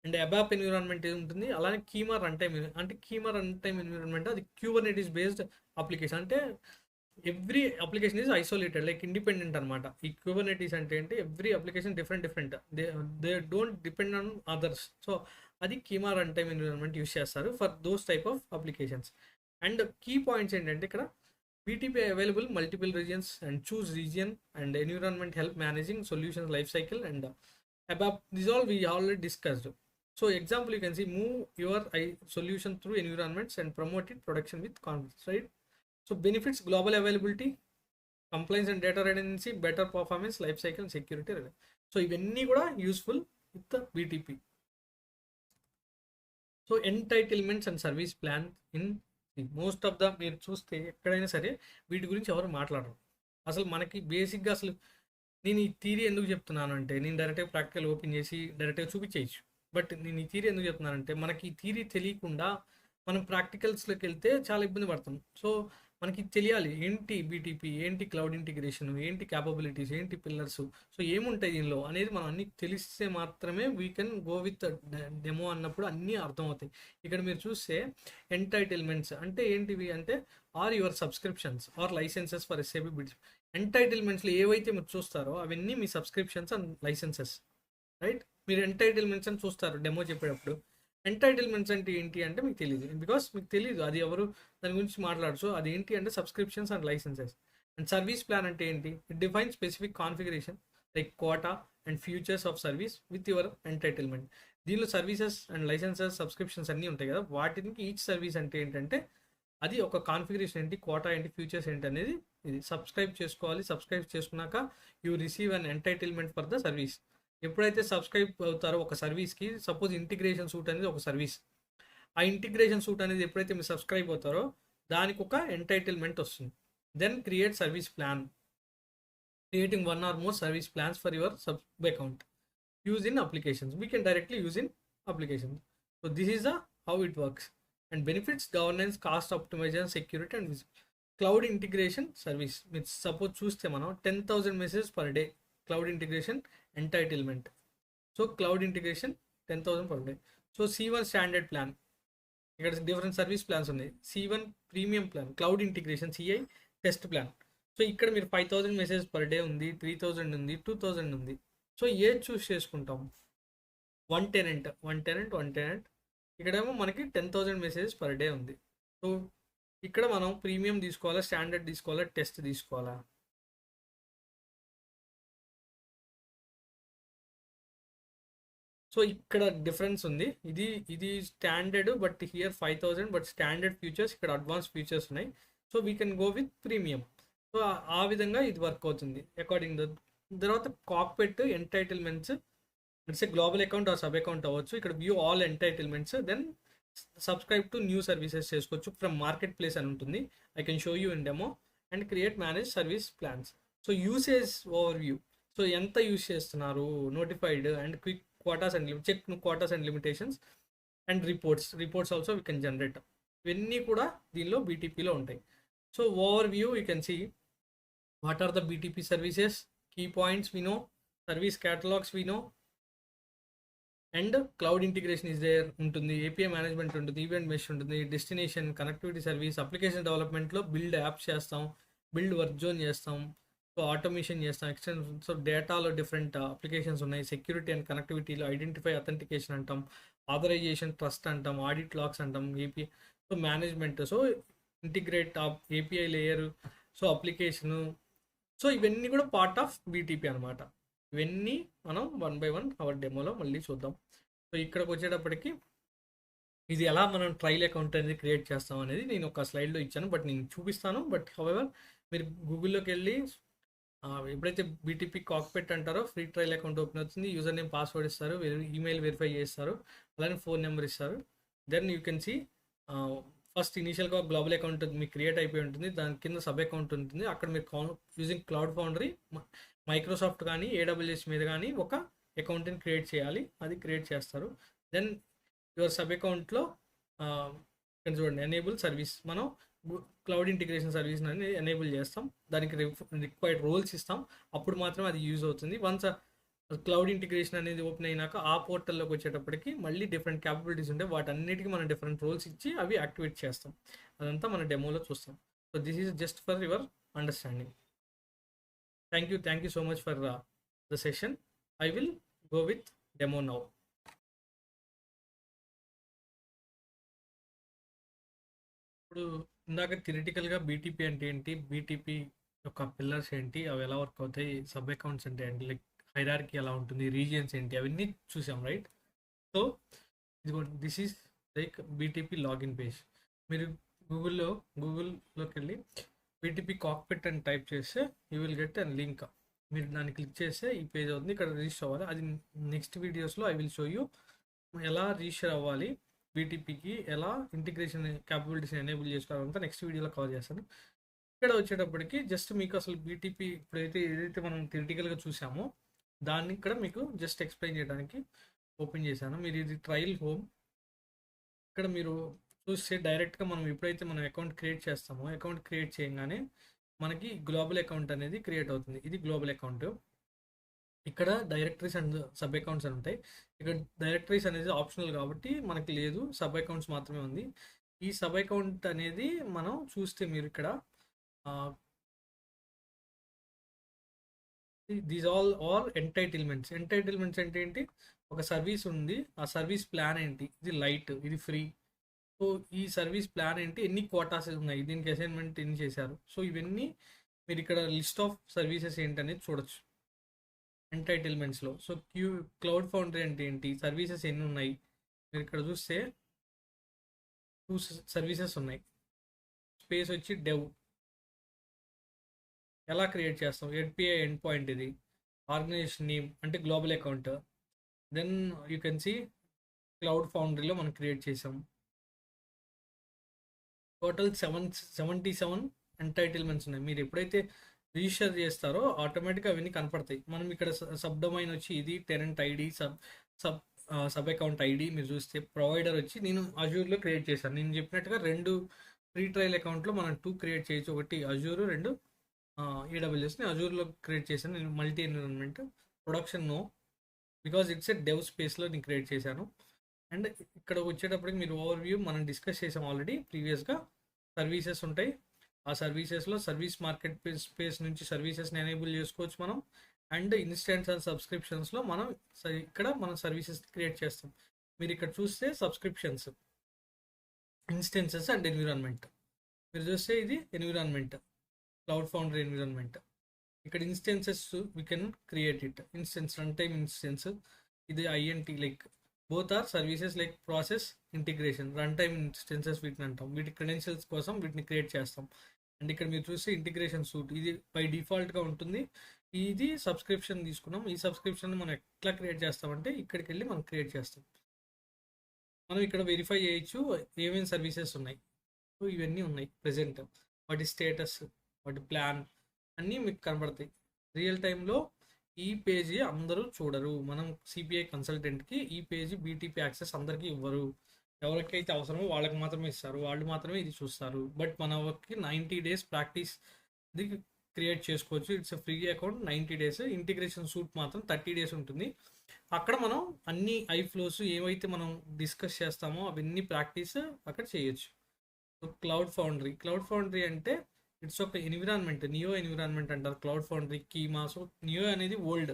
And ABAP environment ఉంటుంది. అలానే కీమా రన్ టైమ్, అంటే కీమా రన్ టైమ్ ఎన్విరాన్మెంట్ అది క్యూబర్నెటిస్ బేస్డ్ అప్లికేషన్. అంటే every application is isolated like independent అనమాట. ఈ క్యూబర్నెటిస్ అంటే ఏంటి, every application different, they don't depend on others. So అది Kyma run time environment use చేస్తారు for those type of applications. And key points ఏంటంటే ఇక్కడ BTP available multiple regions and choose region and environment help managing solutions life cycle and above this all we already discussed. So example you can see move your solution through environments and promote it production with confidence, right? So benefits global availability, compliance and data redundancy, better performance, life cycle and security. So ఇవన్నీ కూడా useful with the BTP. So entitlements and service plan in most of the మీరు చూస్తే ఎక్కడైనా సరే వీటి గురించి ఎవరు మాట్లాడరు. అసలు మనకి బేసిక్గా అసలు నేను ఈ థియరీ ఎందుకు చెప్తున్నాను అంటే నేను డైరెక్ట్గా ప్రాక్టికల్ ఓపెన్ చేసి డైరెక్ట్గా చూపించేయచ్చు. బట్ నేను ఈ థియరీ ఎందుకు చెప్తున్నానంటే మనకి ఈ థియరీ తెలియకుండా మనం ప్రాక్టికల్స్లోకి వెళ్తే చాలా ఇబ్బంది పడతాం. సో మనకి తెలియాలి ఏంటి బీటీపీ, ఏంటి క్లౌడ్ ఇంటిగ్రేషన్, ఏంటి క్యాపబిలిటీస్, ఏంటి పిల్లర్స్, సో ఏముంటాయి దీనిలో అనేది మనం అన్ని తెలిస్తే మాత్రమే we can go with demo అన్నప్పుడు అన్నీ అర్థమవుతాయి. ఇక్కడ మీరు చూస్తే ఎంటైటిల్మెంట్స్ అంటే ఏంటివి అంటే are your subscriptions or licences for SAP bits. ఎంటైటిల్మెంట్స్లో ఏవైతే మీరు చూస్తారో అవన్నీ మీ సబ్స్క్రిప్షన్స్ అండ్ లైసెన్సెస్, రైట్? మీరు ఎంటైటిల్మెంట్స్ అని చూస్తారు డెమో చెప్పేటప్పుడు. ఎంటైటిల్మెంట్స్ అంటే ఏంటి అంటే మీకు తెలియదు, బికాస్ మీకు తెలియదు అది ఎవరు దాని గురించి మాట్లాడు. సో అది ఏంటి అంటే subscriptions and licences. And service plan అంటే ఏంటి, it define specific configuration like quota and futures of service with your entitlement. దీనిలో సర్వీసెస్ అండ్ లైసెన్సెస్, సబ్స్క్రిప్షన్స్ అన్నీ ఉంటాయి కదా, వాటికి ఈచ్ సర్వీస్ అంటే ఏంటంటే అది ఒక కాన్ఫిగరేషన్ ఏంటి, కోటా ఏంటి, ఫ్యూచర్స్ ఏంటి అనేది ఇది సబ్స్క్రైబ్ చేసుకోవాలి. సబ్స్క్రైబ్ చేసుకున్నాక you receive an entitlement for the service. ఎప్పుడైతే సబ్స్క్రైబ్ అవుతారో ఒక సర్వీస్కి, సపోజ్ ఇంటిగ్రేషన్ సూట్ అనేది ఒక సర్వీస్, ఆ ఇంటిగ్రేషన్ సూట్ అనేది ఎప్పుడైతే మీరు సబ్స్క్రైబ్ అవుతారో దానికి ఒక ఎంటైటిల్మెంట్ వస్తుంది. Then create service plan, creating one or more service plans for your sub account. use in applications. We can directly use in applications. So this is the how it works. And benefits: governance, cost optimization, security, and cloud integration service. Means suppose చూస్తే మనం 10,000 messages per day cloud integration entitlement. So cloud integration 10,000 per day. So C1 standard plan. ఇక్కడ డిఫరెంట్ సర్వీస్ ప్లాన్స్ ఉన్నాయి. C1 premium plan, cloud integration CI test plan. So ఇక్కడ మీరు 5,000 మెసేజ్ పర్ డే ఉంది, 3,000 ఉంది, 2,000 ఉంది. సో ఏది చూస్ చేసుకుంటాం? One tenant. ఇక్కడేమో మనకి 10,000 మెసేజెస్ పర్ డే ఉంది. సో ఇక్కడ మనం ప్రీమియం తీసుకోవాలా, స్టాండర్డ్ తీసుకోవాలా, టెస్ట్ తీసుకోవాలా? సో ఇక్కడ డిఫరెన్స్ ఉంది. ఇది standard, but here 5,000, but standard features, ఇక్కడ అడ్వాన్స్ ఫీచర్స్ ఉన్నాయి. So we can go with premium. So ఆ విధంగా ఇది వర్క్ అవుతుంది అకార్డింగ్ ద. తర్వాత cockpit entitlements, it's a global account or sub account అవ్వచ్చు. ఇక్కడ view all entitlements, then subscribe to new services చేసుకోవచ్చు. ఫ్రమ్ మార్కెట్ ప్లేస్ అని ఉంటుంది, I can show you in demo. And create manage service plans. So usage over view. So ఎంత యూస్ చేస్తున్నారు, notified and quick quotas and check quotas and limitations, and reports also we can generate. ఇవన్నీ కూడా దీనిలో బీటీపీలో ఉంటాయి. So overview you can see what are the BTP services, key points we know, service catalogs we know, and cloud integration is there ఉంటుంది, ఏపీఐ మేనేజ్మెంట్ ఉంటుంది, ఈవెంట్ మెష్ ఉంటుంది, డెస్టినేషన్ కనెక్టివిటీ సర్వీస్, అప్లికేషన్ డెవలప్మెంట్లో బిల్డ్ యాప్స్ చేస్తాం, బిల్డ్ వర్క్ జోన్ చేస్తాం, సో ఆటోమేషన్ చేస్తాం, ఎక్స్టెన్షన్. సో డేటాలో డిఫరెంట్ అప్లికేషన్స్ ఉన్నాయి. సెక్యూరిటీ అండ్ కనెక్టివిటీలో ఐడెంటిఫై అథెంటికేషన్ అంటాం, ఆథరైజేషన్ ట్రస్ట్ అంటాం, ఆడిట్ లాక్స్ అంటాం, API. So management, so integrate API layer, so application. So ఇవన్నీ కూడా పార్ట్ ఆఫ్ బీటీపీ అనమాట. ఇవన్నీ మనం 1 by 1 అవర్ డెమోలో మళ్ళీ చూద్దాం. సో ఇక్కడికి వచ్చేటప్పటికి ఇది ఎలా మనం ట్రయల్ అకౌంట్ అనేది క్రియేట్ చేస్తాం అనేది నేను ఒక స్లైడ్లో ఇచ్చాను, బట్ నేను చూపిస్తాను. బట్ హౌవెవర్ మీరు గూగుల్లోకి వెళ్ళి ఎప్పుడైతే బీటీపీ కాక్పిట్ అంటారో ఫ్రీ ట్రయల్ అకౌంట్ ఓపెన్ అవుతుంది. యూజర్ నేమ్ పాస్వర్డ్ ఇస్తారు, ఈమెయిల్ వెరిఫై చేస్తారు, అలానే ఫోన్ నెంబర్ ఇస్తారు. Then you can see first ఇనీషియల్గా గ్లోబల్ అకౌంట్ మీకు క్రియేట్ అయిపోయి ఉంటుంది. దాని కింద సబ్ అకౌంట్ ఉంటుంది. అక్కడ మీరు యూజింగ్ క్లౌడ్ ఫౌండరీ, మైక్రోసాఫ్ట్ కానీ ఏడబ్ల్యూఎస్ మీద కానీ ఒక అకౌంట్ని క్రియేట్ చేయాలి. అది క్రియేట్ చేస్తారు. దెన్ యువర్ సబ్ అకౌంట్లో చూడండి ఎనేబుల్ సర్వీస్, మనం క్లౌడ్ ఇంటిగ్రేషన్ సర్వీస్ అనేది ఎనేబుల్ చేస్తాం. దానికి రిక్వైర్డ్ రోల్స్ ఇస్తాం, అప్పుడు మాత్రం అది యూజ్ అవుతుంది. వన్స్ క్లౌడ్ ఇంటిగ్రేషన్ అనేది ఓపెన్ అయినాక ఆ పోర్టల్లోకి వచ్చేటప్పటికి మళ్ళీ డిఫరెంట్ క్యాపబిలిటీస్ ఉంటాయి. వాటన్నిటికీ మనం డిఫరెంట్ రోల్స్ ఇచ్చి అవి యాక్టివేట్ చేస్తాం. అదంతా మన డెమోలో చూస్తాం. So this is just for your understanding. Thank you so much for the session. I will go with demo now. ఇప్పుడు ఇందాక థియరిటికల్గా బీటీపీ అంటే ఏంటి, బీటీపీ యొక్క పిల్లర్స్ ఏంటి, అవి ఎలా వర్క్ అవుతాయి, సబ్ అకౌంట్స్ అంటే ఏంటి, లైక్ హైరార్కీ ఎలా ఉంటుంది, రీజియన్స్ ఏంటి, అవన్నీ చూసాం right. So this is like BTP login page. మీరు గూగుల్లోకి వెళ్ళి బీటీపీ కాక్పిట్ అని టైప్ చేస్తే you will get and link. మీరు దాన్ని క్లిక్ చేస్తే ఈ పేజ్ అవుతుంది. ఇక్కడ రిజిస్టర్ అవ్వాలి. అది నెక్స్ట్ వీడియోస్లో ఐ విల్ షో యూ ఎలా రిజిస్టర్ అవ్వాలి, బీటీపీకి ఎలా ఇంటిగ్రేషన్ క్యాపబిలిటీస్ని ఎనేబుల్ చేసుకోవాలంతా నెక్స్ట్ వీడియోలో కవర్ చేస్తాను. ఇక్కడ వచ్చేటప్పటికి జస్ట్ మీకు అసలు బీటీపీ ఇప్పుడైతే ఏదైతే మనం థియరిటికల్గా చూసామో దాన్ని ఇక్కడ మీకు జస్ట్ ఎక్స్ప్లెయిన్ చేయడానికి ఓపెన్ చేశాను. మీరు ఇది ట్రయల్ హోమ్. ఇక్కడ మీరు చూస్తే డైరెక్ట్గా మనం ఎప్పుడైతే మనం అకౌంట్ క్రియేట్ చేస్తామో అకౌంట్ క్రియేట్ చేయగానే మనకి గ్లోబల్ అకౌంట్ అనేది క్రియేట్ అవుతుంది. ఇది గ్లోబల్ అకౌంట్. ఇక్కడ డైరెక్టరీస్ అండ్ సబ్ అకౌంట్స్ అని ఉంటాయి. ఇక్కడ డైరెక్టరీస్ అనేది ఆప్షనల్ కాబట్టి మనకి లేదు, సబ్ అకౌంట్స్ మాత్రమే ఉంది. ఈ సబ్ అకౌంట్ అనేది మనం చూస్తే మీరు ఇక్కడ దీస్ ఆల్ ఎంటైటిల్మెంట్స్. ఎంటైటిల్మెంట్స్ అంటే ఏంటి, ఒక సర్వీస్ ఉంది, ఆ సర్వీస్ ప్లాన్ ఏంటి, ఇది లైట్, ఇది ఫ్రీ. సో ఈ సర్వీస్ ప్లాన్ ఏంటి, ఎన్ని కోటాస్ ఉన్నాయి, దీనికి అసైన్మెంట్ ఎన్ని చేశారు. సో ఇవన్నీ మీరు ఇక్కడ లిస్ట్ ఆఫ్ సర్వీసెస్ ఏంటనేది చూడొచ్చు ఎంటైటిల్మెంట్స్లో. సో క్లౌడ్ ఫౌండరీ అంటే ఏంటి, సర్వీసెస్ ఎన్ని ఉన్నాయి, మీరు ఇక్కడ చూస్తే 2 సర్వీసెస్ ఉన్నాయి. స్పేస్ వచ్చి డెవ్, ఎలా క్రియేట్ చేస్తాం, ఏపీఐ ఎండ్ పాయింట్, ఇది ఆర్గనైజేషన్ నేమ్ అంటే global account. Then you can see Cloud ఫౌండరీలో మనం క్రియేట్ చేసాం. టోటల్ 77 ఎంటైటిల్మెంట్స్ ఉన్నాయి. మీరు ఎప్పుడైతే రిజిస్టర్ చేస్తారో ఆటోమేటిక్గా అవన్నీ కనపడతాయి. మనం ఇక్కడ సబ్ డొమైన్ వచ్చి ఇది tenant ID, sub sub account ID మీరు చూస్తే ప్రొవైడర్ వచ్చి నేను అజూర్లో క్రియేట్ చేశాను. నేను చెప్పినట్టుగా 2 ఫ్రీ ట్రయల్ అకౌంట్లో మనం 2 క్రియేట్ చేయొచ్చు. ఒకటి అజూర్, 2 ఏడబ్ల్యూఎస్ని అజూర్లో క్రియేట్ చేశాను. నేను multi environment production no, because it's a dev స్పేస్లో నేను క్రియేట్ చేశాను. అండ్ ఇక్కడ వచ్చేటప్పటికి మీరు ఓవర్ వ్యూ మనం డిస్కస్ చేసాం ఆల్రెడీ ప్రీవియస్గా. సర్వీసెస్ ఉంటాయి. ఆ సర్వీసెస్లో సర్వీస్ మార్కెట్ స్పేస్ నుంచి సర్వీసెస్ని ఎనేబుల్ చేసుకోవచ్చు మనం. అండ్ ఇన్స్టెంట్స్ అండ్ సబ్స్క్రిప్షన్స్లో మనం ఇక్కడ మనం సర్వీసెస్ క్రియేట్ చేస్తాం. మీరు ఇక్కడ చూస్తే సబ్స్క్రిప్షన్స్, ఇన్స్టెన్సెస్ అండ్ ఎన్విరాన్మెంట్. మీరు చూస్తే ఇది ఎన్విరాన్మెంట్, క్లౌడ్ ఫౌండరీ ఎన్విరాన్మెంట్. ఇక్కడ instances we can create it. Instance run time instance, ఇది INT like both are services like process integration. Run time instances వీటిని అంటాం. వీటి క్రెడెన్షియల్స్ కోసం వీటిని క్రియేట్ చేస్తాం. అండ్ ఇక్కడ మీరు చూస్తే ఇంటిగ్రేషన్ సూట్, ఇది బై డిఫాల్ట్గా ఉంటుంది. ఇది సబ్స్క్రిప్షన్ తీసుకున్నాం. ఈ సబ్స్క్రిప్షన్ మనం ఎట్లా క్రియేట్ చేస్తామంటే ఇక్కడికి వెళ్ళి మనం క్రియేట్ చేస్తాం. మనం ఇక్కడ వెరిఫై చేయొచ్చు ఏమేమి సర్వీసెస్ ఉన్నాయి. సో ఇవన్నీ ఉన్నాయి ప్రెజెంట్, వాటి స్టేటస్, వాటి ప్లాన్ అన్నీ మీకు కనబడతాయి రియల్ టైంలో. ఈ పేజీ అందరూ చూడరు. మనం సిపిఐ కన్సల్టెంట్కి ఈ పేజీ బీటీపీ యాక్సెస్ అందరికీ ఇవ్వరు. ఎవరికైతే అవసరమో వాళ్ళకి మాత్రమే ఇస్తారు, వాళ్ళు మాత్రమే ఇది చూస్తారు. బట్ మన వర్క్కి 90 days ప్రాక్టీస్ ఇది క్రియేట్ చేసుకోవచ్చు. It's free account 90 days. Integration suit మాత్రం 30 days ఉంటుంది. అక్కడ మనం అన్ని ఐఫ్లోస్ ఏవైతే మనం డిస్కస్ చేస్తామో అవన్నీ ప్రాక్టీస్ అక్కడ చేయొచ్చు. సో క్లౌడ్ ఫౌండరీ అంటే ఇట్స్ ఒక ఎన్విరాన్మెంట్, నియో ఎన్విరాన్మెంట్ అంటారు Cloud Foundry Kyma. So Neo అనేది old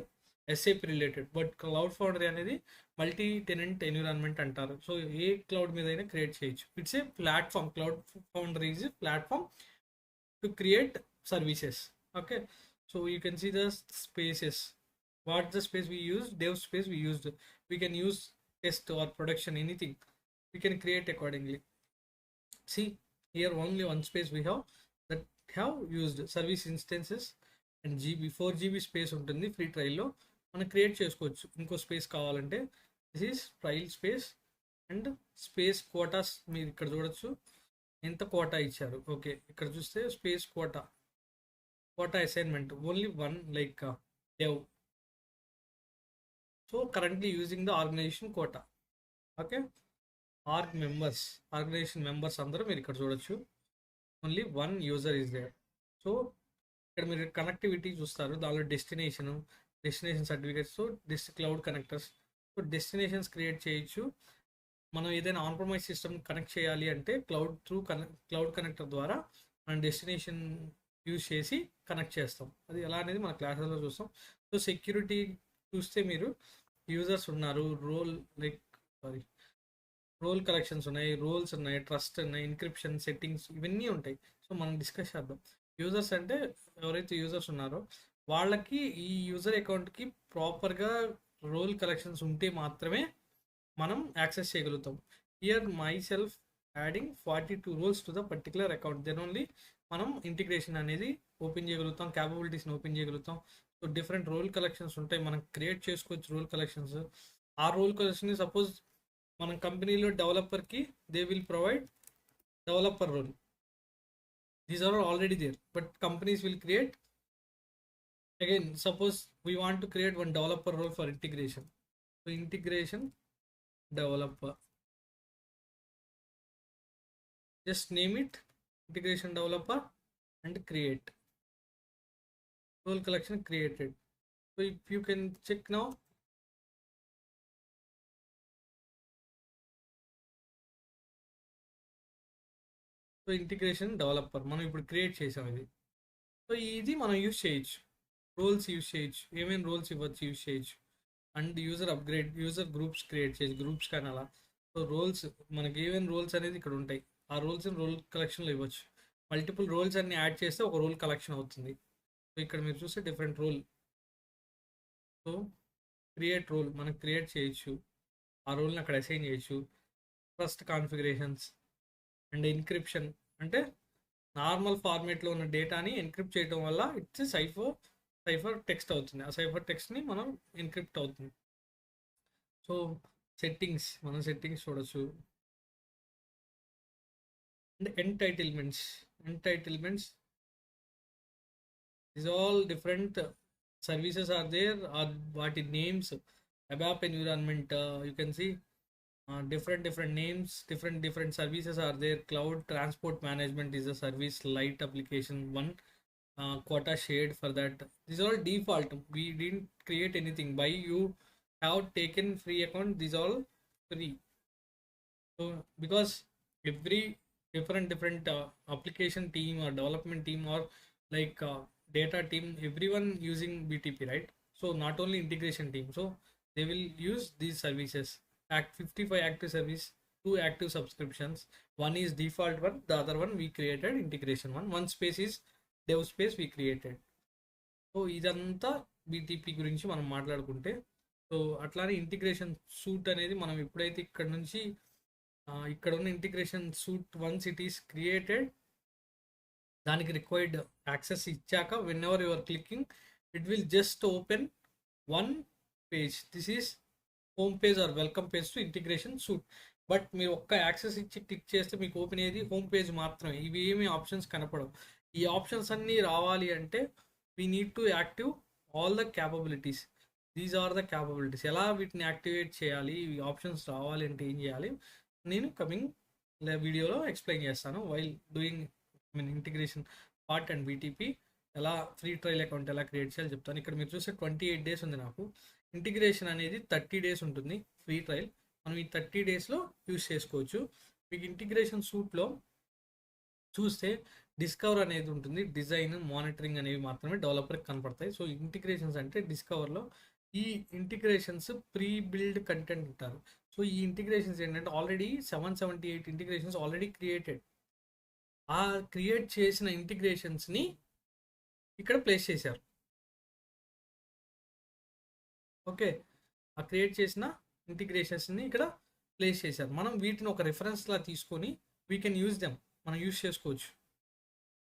SAP related, but Cloud Foundry అనేది మల్టీ టెనెంట్ ఎన్విరాన్మెంట్ అంటారు. సో ఏ క్లౌడ్ మీద అయినా క్రియేట్ చేయొచ్చు. It's a platform. Cloud Foundry is platform to create services. Okay, so you can see the spaces. What the space we used, dev space we used. We can use test or production, anything we can create accordingly. See here only one space we have that have used service instances and GB 4 GB space ఉంటుంది ఫ్రీ ట్రయల్లో. మనం క్రియేట్ చేసుకోవచ్చు ఇంకో స్పేస్ కావాలంటే. This is trial space and space quotas మీరు ఇక్కడ చూడొచ్చు ఎంత కోటా ఇచ్చారు. ఓకే, ఇక్కడ చూస్తే space quota assignment only one like dev. So currently using the organization quota. Okay, organization members అందరూ మీరు ఇక్కడ చూడొచ్చు. Only one user is there. So ఇక్కడ మీరు కనెక్టివిటీ చూస్తారు, దానిలో destination certificates, cloud connectors. So destinations create చేయొచ్చు. మనం ఏదైనా ఆన్ ప్రైమస్ సిస్టమ్ కనెక్ట్ చేయాలి అంటే క్లౌడ్ కనెక్టర్ ద్వారా మనం డెస్టినేషన్ యూజ్ చేసి కనెక్ట్ చేస్తాం. అది ఎలా అనేది మన క్లాసెస్లో చూస్తాం. సో సెక్యూరిటీ చూస్తే మీరు యూజర్స్ ఉన్నారు, రోల్ కలెక్షన్స్ ఉన్నాయి, రోల్స్ ఉన్నాయి, ట్రస్ట్ ఉన్నాయి, ఎన్క్రిప్షన్ సెట్టింగ్స్ ఇవన్నీ ఉంటాయి. సో మనం డిస్కస్ చేద్దాం. యూజర్స్ అంటే ఎవరైతే యూజర్స్ ఉన్నారో వాళ్ళకి ఈ యూజర్ అకౌంట్కి ప్రాపర్గా రోల్ కలెక్షన్స్ ఉంటే మాత్రమే మనం యాక్సెస్ చేయగలుగుతాం. Here myself adding 42 roles to the particular account, then only మనం ఇంటిగ్రేషన్ అనేది ఓపెన్ చేయగలుగుతాం, క్యాపబిలిటీస్ని ఓపెన్ చేయగలుగుతాం. సో డిఫరెంట్ రోల్ కలెక్షన్స్ ఉంటాయి, మనం క్రియేట్ చేసుకోవచ్చు రోల్ కలెక్షన్స్. ఆ రోల్ కలెక్షన్ సపోజ్ మన కంపెనీలో డెవలపర్కి they will provide developer role. These are already there, but companies will create again. Suppose we want to create one developer role for integration. So integration developer, just name it integration developer and create. Role collection created. So if you can check now, so integration developer మనం ఇప్పుడు క్రియేట్ చేసాం ఇది. సో ఇది మనం యూజ్ చేయొచ్చు, రోల్స్ యూజ్ చేయొచ్చు, ఏమేమి రోల్స్ ఇవ్వచ్చు యూజ్ చేయొచ్చు. అండ్ యూజర్ గ్రూప్స్ క్రియేట్ చేయొచ్చు, గ్రూప్స్ కానీ అలా. సో రోల్స్ మనకి ఏమేమి రోల్స్ అనేది ఇక్కడ ఉంటాయి, ఆ రోల్స్ రోల్ కలెక్షన్లో ఇవ్వచ్చు. మల్టిపుల్ రోల్స్ అన్ని యాడ్ చేస్తే ఒక రోల్ కలెక్షన్ అవుతుంది. సో ఇక్కడ మీరు చూస్తే different role. So create role మనం క్రియేట్ చేయొచ్చు, ఆ రోల్ని అక్కడ అసైన్ చేయొచ్చు. ట్రస్ట్ కాన్ఫిగరేషన్స్ అండ్ ఎన్క్రిప్షన్ అంటే నార్మల్ ఫార్మేట్లో ఉన్న డేటాని ఎన్క్రిప్ట్ చేయడం వల్ల ఇట్స్ సైఫర్ టెక్స్ట్ అవుతుంది. ఆ సైఫర్ టెక్స్ట్ని మనం ఎన్క్రిప్ట్ అవుతుంది. సో మనం సెట్టింగ్స్ చూడొచ్చు. And entitlements These all different services are there, or what it names. ABAP environment, you can see different names, different services are there. Cloud transport management is a service, light application one, quota shared for that. These are all default, we didn't create anything. By you have taken free account, these all free. So because every different application team or development team or like data team, everyone using BTP, right? So not only integration team, so they will use these services. Act 55 active service, two active subscriptions. One is default one, the other one we created integration one. One space is dev space we created. So ఇదంతా బీటీపీ గురించి మనం మాట్లాడుకుంటే, సో అట్లానే ఇంటిగ్రేషన్ సూట్ అనేది మనం ఎప్పుడైతే ఇక్కడ నుంచి ఇక్కడ ఉన్న integration suit once it is created, దానికి రిక్వైర్డ్ యాక్సెస్ ఇచ్చాక when ever your clicking, it will just open one page. This is home page or welcome page to integration suit. But మీరు ఒక్క యాక్సెస్ ఇచ్చి క్లిక్ చేస్తే మీకు ఓపెన్ అయ్యేది హోమ్ పేజ్ మాత్రమే. ఇవి ఏమి ఆప్షన్స్ కనపడవు. ఈ ఆప్షన్స్ అన్నీ రావాలి అంటే we need to active all the capabilities. These are the capabilities. ఎలా వీటిని యాక్టివేట్ చేయాలి, ఈ ఆప్షన్స్ రావాలి అంటే ఏం చేయాలి, నేను కమింగ్ వీడియోలో ఎక్స్ప్లెయిన్ చేస్తాను. While doing integration part and BTP ఎలా ఫ్రీ ట్రయల్ అకౌంట్ ఎలా క్రియేట్ చేయాలి చెప్తాను. ఇక్కడ మీరు చూస్తే 28 days ఉంది నాకు. ఇంటిగ్రేషన్ అనేది 30 days ఉంటుంది ఫ్రీ ట్రయల్. మనం ఈ 30 daysలో యూస్ చేసుకోవచ్చు. మీకు ఇంటిగ్రేషన్ సూట్లో చూస్తే డిస్కవర్ అనేది ఉంటుంది, డిజైన్ మానిటరింగ్ అనేవి మాత్రమే డెవలపర్కి కనపడతాయి. సో ఇంటిగ్రేషన్స్ అంటే డిస్కవర్లో ఈ ఇంటిగ్రేషన్స్ ప్రీ బిల్డ్ కంటెంట్ ఉంటారు. సో ఈ ఇంటిగ్రేషన్స్ ఏంటంటే ఆల్రెడీ 778 ఇంటిగ్రేషన్స్ ఆల్రెడీ క్రియేటెడ్. ఆ క్రియేట్ చేసిన ఇంటిగ్రేషన్స్ని ఇక్కడ ప్లేస్ చేశారు. ఓకే, ఆ క్రియేట్ చేసిన ఇంటిగ్రేషన్స్ని ఇక్కడ ప్లేస్ చేశారు. మనం వీటిని ఒక రెఫరెన్స్లా తీసుకొని వీ కెన్ యూజ్ దెమ్, మనం యూజ్ చేసుకోవచ్చు.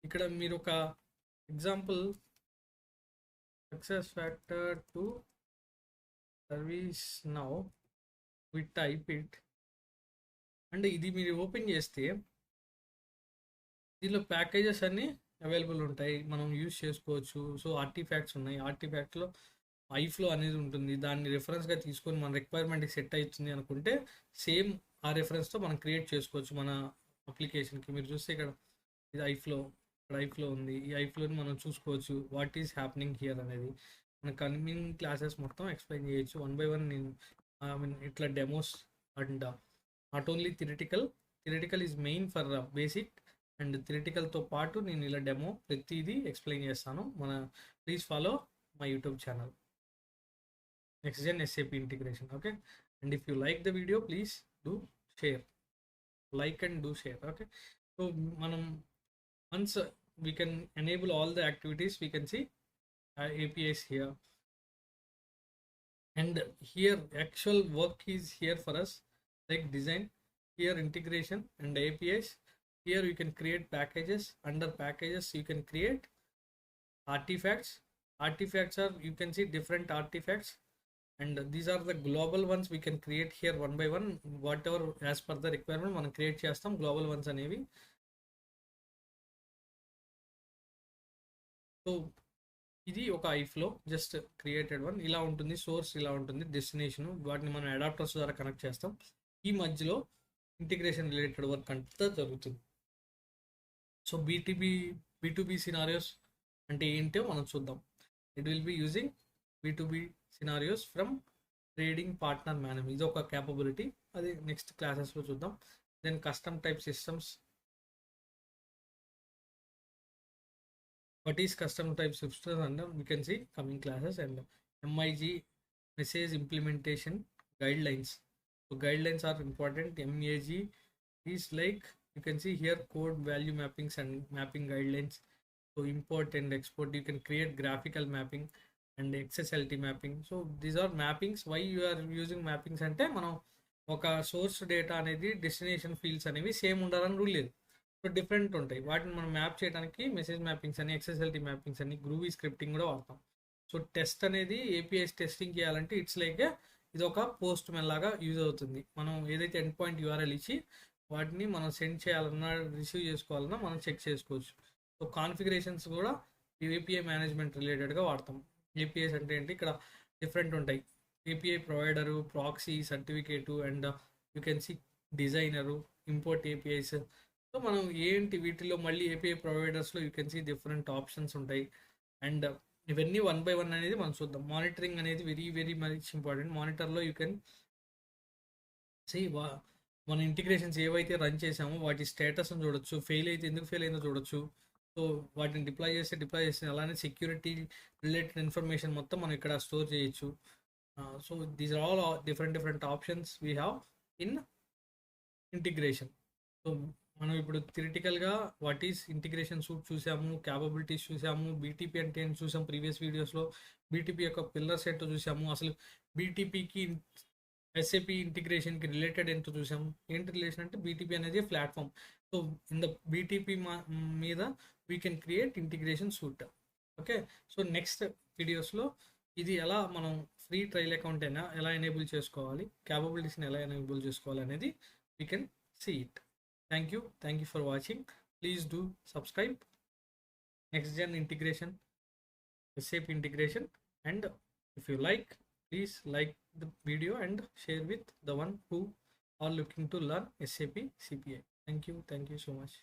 ఇక్కడ మీరు ఒక example success factor to service now we type it, and ఇది మీరు ఓపెన్ చేస్తే దీనిలో ప్యాకేజెస్ అన్నీ అవైలబుల్ ఉంటాయి, మనం యూజ్ చేసుకోవచ్చు. సో ఆర్టిఫాక్ట్స్ ఉన్నాయి, ఆర్టిఫాక్ట్లో ఐఫ్లో అనేది ఉంటుంది. దాన్ని రెఫరెన్స్గా తీసుకొని మన రిక్వైర్మెంట్కి సెట్ అవుతుంది అనుకుంటే సేమ్ ఆ రెఫరెన్స్తో మనం క్రియేట్ చేసుకోవచ్చు మన అప్లికేషన్కి. మీరు చూస్తే ఇక్కడ ఇది ఐఫ్లో, ఇక్కడ ఐఫ్లో ఉంది. ఈ ఐఫ్లోని మనం చూసుకోవచ్చు వాట్ ఈస్ హ్యాపెనింగ్ హియర్ అనేది. మన కమింగ్ క్లాసెస్ మొత్తం ఎక్స్ప్లెయిన్ చేయొచ్చు వన్ బై వన్. నేను ఇట్లా demos and not only theoretical is main for basic, and థియరిటికల్తో పాటు నేను ఇలా డెమో ప్రతిదీ ఎక్స్ప్లెయిన్ చేస్తాను. Please follow my YouTube channel NextGen SAP Integration. Okay, and if you like the video, please do share, like and do share. Okay, so once we can enable all the activities, we can see APIs here, and here actual work is here for us, like design, here integration and APIs. Here you can create packages. Under packages you can create artifacts. Artifacts are, you can see different artifacts, and these are the global ones we can create here one by one, whatever as per the requirement మనం క్రియేట్ చేస్తాం global ones అనేవి. సో ఇది ఒక ఐఫ్లో జస్ట్ క్రియేటెడ్ వన్ ఇలా ఉంటుంది. సోర్స్ ఇలా ఉంటుంది, డెస్టినేషన్, వాటిని మనం అడాప్టర్స్ ద్వారా కనెక్ట్ చేస్తాం. ఈ మధ్యలో ఇంటిగ్రేషన్ రిలేటెడ్ వర్క్ అంతా జరుగుతుంది. సో B2B సినారియోస్ అంటే ఏంటో మనం చూద్దాం. It will be using B2B scenarios from trading partner management. ఇది ఒక క్యాపబిలిటీ, అది నెక్స్ట్ క్లాసెస్లో చూద్దాం. Then custom type systems. what is custom type systems under we can see coming classes, and MIG message implementation guidelines. So guidelines are important. MAG is like you can see here code value mappings and mapping guidelines. So import and export, you can create graphical mapping and XSLT mapping. So these are mappings. Why you are using mappings అంటే మనం ఒక సోర్స్ డేటా అనేది డెస్టినేషన్ ఫీల్డ్స్ అనేవి సేమ్ ఉండాలని రూల్ లేదు. సో డిఫరెంట్ ఉంటాయి. వాటిని మనం మ్యాప్ చేయడానికి మెసేజ్ మ్యాపింగ్స్ అని, XSLT మ్యాపింగ్స్ అని, గ్రూవీ స్క్రిప్టింగ్ కూడా వాడతాం. సో టెస్ట్ అనేది APIs టెస్టింగ్ చేయాలంటే ఇట్స్ లైక్ ఇది ఒక పోస్ట్ మెన్ లాగా యూజ్ అవుతుంది. మనం ఏదైతే ఎండ్ పాయింట్ URL ఇచ్చి వాటిని మనం సెండ్ చేయాలన్నా రిసీవ్ చేసుకోవాలన్నా మనం చెక్ చేసుకోవచ్చు. సో కాన్ఫిగరేషన్స్ కూడా ఏపీఐ మేనేజ్మెంట్ రిలేటెడ్గా వాడతాం. ఏపీఐస్ అంటే ఏంటి, ఇక్కడ డిఫరెంట్ ఉంటాయి. API provider, proxy, certificate and you can see designer, import APIs. So మనం ఏంటి వీటిలో మళ్ళీ ఏపీఐ ప్రొవైడర్స్లో you can see different options ఉంటాయి. అండ్ ఇవన్నీ వన్ బై వన్ అనేది మనం చూద్దాం. మానిటరింగ్ అనేది వెరీ వెరీ మచ్ ఇంపార్టెంట్. మానిటర్లో యూ కెన్ సీ మన ఇంటిగ్రేషన్స్ ఏవైతే రన్ చేసామో వాటి స్టేటస్ని చూడొచ్చు, ఫెయిల్ అయితే ఎందుకు ఫెయిల్ అయిందో చూడొచ్చు. సో వాటిని డిప్లాయ్ చేస్తే అలానే సెక్యూరిటీ రిలేటెడ్ ఇన్ఫర్మేషన్ మొత్తం మనం ఇక్కడ స్టోర్ చేయొచ్చు. So these are all different options we have in integration. So మనం ఇప్పుడు థియరిటికల్గా వాట్ ఈస్ ఇంటిగ్రేషన్ సూట్ చూసాము, క్యాపబిలిటీస్ చూసాము, బీటీపీ అంటే ఏంటి చూసాము ప్రీవియస్ వీడియోస్లో, బీటీపీ యొక్క పిల్లర్స్ ఏంటో చూసాము, అసలు బీటీపీకి ఎస్ఏపి ఇంటిగ్రేషన్కి రిలేటెడ్ ఏంటో చూసాము. ఏంటి రిలేషన్ అంటే బీటీపీ అనేది platform. So in the BTP మీద we can create integration suite. Okay, so next వీడియోస్లో ఇది ఎలా మనం ఫ్రీ ట్రయల్ అకౌంట్ అయినా ఎలా ఎనేబుల్ చేసుకోవాలి, క్యాపబిలిటీస్ని ఎలా ఎనేబుల్ చేసుకోవాలి అనేది we can see it. Thank you for watching. Please do subscribe next gen integration, SAP integration, and if you like, please like the video and share with the one who are looking to learn SAP CPI. Thank you so much.